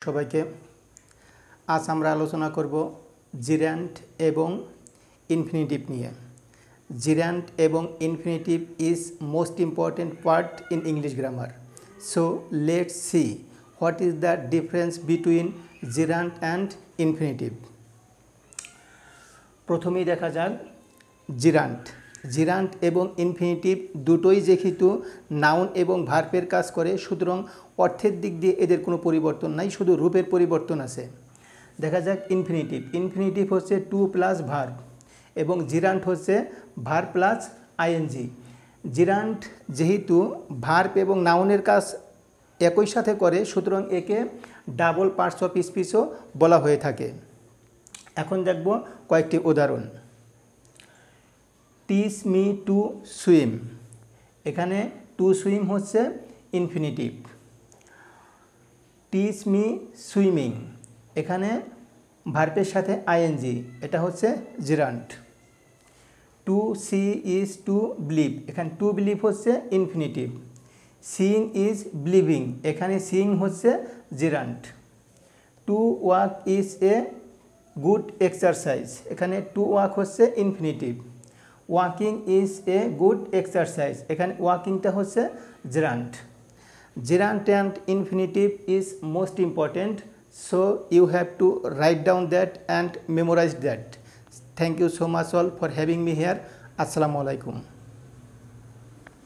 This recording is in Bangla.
সবাইকে আজ আমরা আলোচনা করব জিরান্ট এবং ইনফিনিটিভ নিয়ে। জিরান্ট এবং infinitive is most important part in English grammar. So let's see what is the difference between gerund and infinitive. প্রথমেই দেখা যাক জিরান্ট। জিরান্ট এবং ইনফিনিটিভ দুটোই যেহেতু নাউন এবং ভার্বের কাজ করে, সুতরাং অর্থের দিক দিয়ে এদের কোনো পরিবর্তন নাই, শুধু রূপের পরিবর্তন আছে। দেখা যাক ইনফিনিটিভ। ইনফিনিটিভ হচ্ছে টু প্লাস ভার্ব এবং জিরান্ট হচ্ছে ভার্ব প্লাস আইএনজি। জিরান্ট যেহেতু ভার্ব এবং নাউনের কাজ একই সাথে করে, সুতরাং একে ডাবল পার্টস অফ স্পিচও বলা হয়ে থাকে। এখন দেখব কয়েকটি উদাহরণ। টিচ মি টু সুইম, এখানে টু সুইম হচ্ছে ইনফিনিটিভ। টিচ মি সুইমিং, এখানে ভার্বের সাথে আইএনজি, এটা হচ্ছে gerund. To see is to believe, এখানে টু বিলিভ হচ্ছে ইনফিনিটিভ। সিইং ইজ বিলিভিং, এখানে সিইং হচ্ছে gerund. To walk is a good exercise, এখানে টু ওয়াক হচ্ছে infinitive. Walking is a good exercise, এখানে ওয়াকিংটা হচ্ছে gerund. Gerund and infinitive is most important, so you have to write down that and memorize that. Thank you so much all for having me here. Assalamu alaikum.